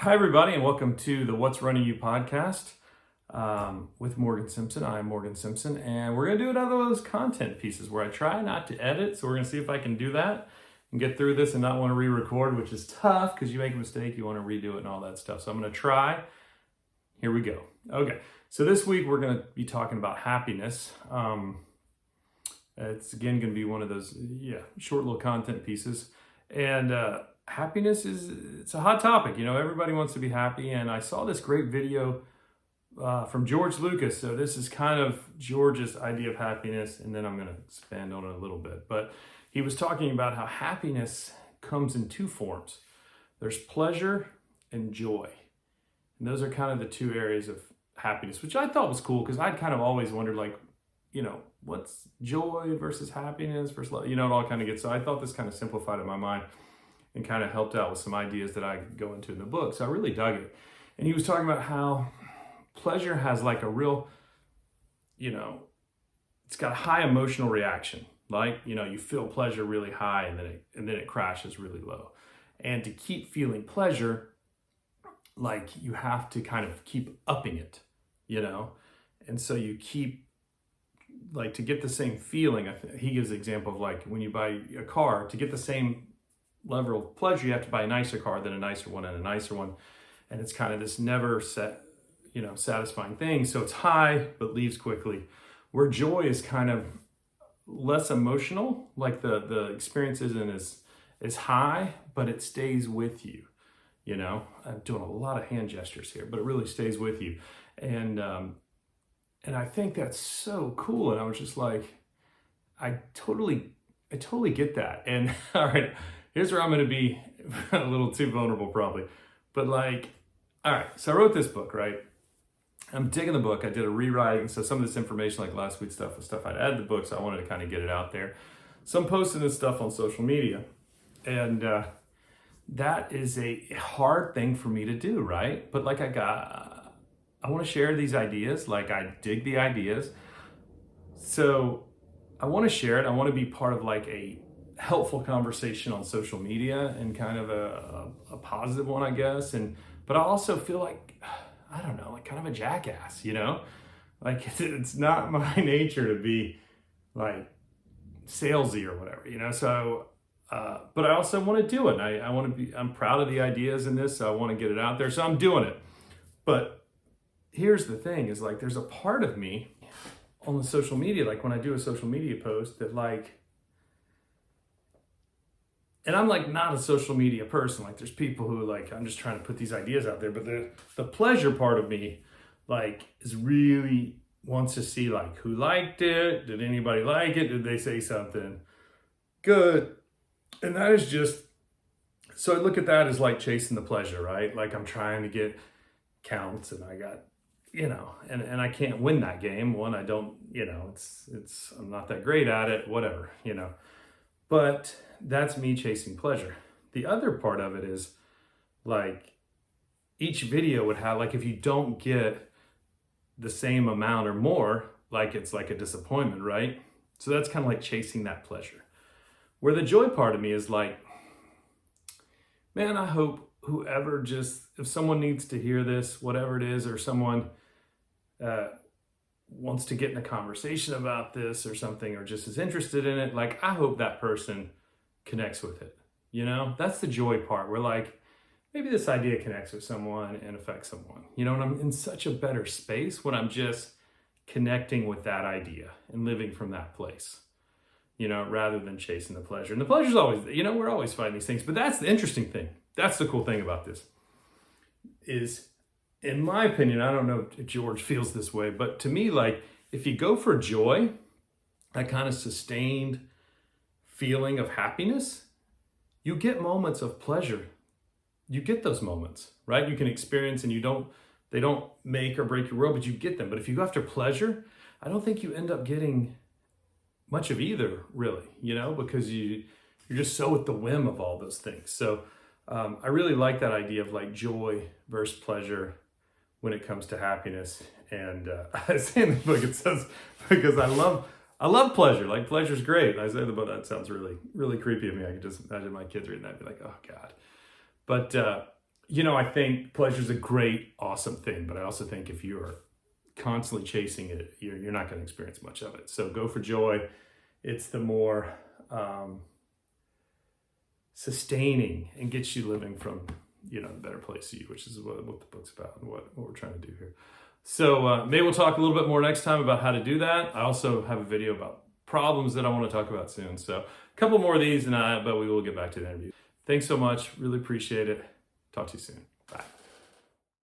Hi, everybody, and welcome to the What's Running You podcast with Morgan Simpson. I'm Morgan Simpson, and we're going to do another of those content pieces where I try not to edit. So we're going to see if I can do that and get through this and not want to re-record, which is tough because you make a mistake, you want to redo it and all that stuff. So I'm going to try. Here we go. Okay, so this week we're going to be talking about happiness. It's again going to be one of those, short little content pieces. And happiness it's a hot topic. Everybody wants to be happy. And I saw this great video from George Lucas. So this is kind of George's idea of happiness. And then I'm going to expand on it a little bit. But he was talking about how happiness comes in two forms. There's pleasure and joy. And those are kind of the two areas of happiness, which I thought was cool because I'd kind of always wondered, what's joy versus happiness versus love? It all kind of gets, so I thought this kind of simplified it in my mind and kind of helped out with some ideas that I go into in the book. So I really dug it. And he was talking about how pleasure has like a real, it's got a high emotional reaction. Like, you feel pleasure really high and then it crashes really low. And to keep feeling pleasure, like you have to kind of keep upping it, And so you keep, like, to get the same feeling, he gives the example of like when you buy a car, to get the same level of pleasure, you have to buy a nicer car, then a nicer one, and a nicer one. And it's kind of this never satisfying thing. So it's high, but leaves quickly. Where joy is kind of less emotional, like the experience isn't as high, but it stays with you. I'm doing a lot of hand gestures here, but it really stays with you. And I think that's so cool. And I was just like, I totally get that. And all right, here's where I'm going to be a little too vulnerable probably. But like, all right, so I wrote this book, right? I'm digging the book. I did a rewriting. So some of this information, like last week's stuff, was stuff I'd added to the book. So I wanted to kind of get it out there. So I'm posting this stuff on social media. And that is a hard thing for me to do, right? But like I want to share these ideas. Like I dig the ideas. So I want to share it. I want to be part of like a helpful conversation on social media and kind of a positive one, I guess. But I also feel like, I don't know, like kind of a jackass, Like it's not my nature to be like salesy or whatever, So, but I also want to do it. I'm proud of the ideas in this. So I want to get it out there. So I'm doing it. But here's the thing is like, there's a part of me on the social media, like when I do a social media post that like, and I'm like not a social media person. Like there's people who like, I'm just trying to put these ideas out there, but the pleasure part of me like is really wants to see like who liked it. Did anybody like it? Did they say something good? And that is just, so I look at that as like chasing the pleasure, right? Like I'm trying to get counts and I got, and I can't win that game. One, I don't, I'm not that great at it, whatever, but that's me chasing pleasure. The other part of it is like each video would have, like if you don't get the same amount or more, like it's like a disappointment, right? So that's kind of like chasing that pleasure. Where the joy part of me is like, man, I hope whoever if someone needs to hear this, whatever it is, or someone wants to get in a conversation about this or something, or just is interested in it, like I hope that person connects with it. That's the joy part where like, maybe this idea connects with someone and affects someone, and I'm in such a better space when I'm just connecting with that idea and living from that place. Rather than chasing the pleasure. And the pleasure is always, we're always fighting these things. But that's the interesting thing. That's the cool thing about this. Is, in my opinion, I don't know if George feels this way, but to me, like, if you go for joy, that kind of sustained feeling of happiness, you get moments of pleasure. You get those moments, right? You can experience and they don't make or break your world, but you get them. But if you go after pleasure, I don't think you end up getting much of either, really, because you're just so at the whim of all those things. So I really like that idea of like joy versus pleasure when it comes to happiness. And I say in the book, it says, because I love pleasure. Like pleasure's great. I say in the book, that sounds really, really creepy of me. I can just imagine my kids reading that and be like, oh God. But I think pleasure is a great, awesome thing, but I also think if you're constantly chasing it, you're not going to experience much of it. So go for joy. It's the more sustaining and gets you living from, the better place to you, which is what the book's about and what we're trying to do here. So maybe we'll talk a little bit more next time about how to do that. I also have a video about problems that I want to talk about soon. So a couple more of these, but we will get back to the interview. Thanks so much. Really appreciate it. Talk to you soon. Bye.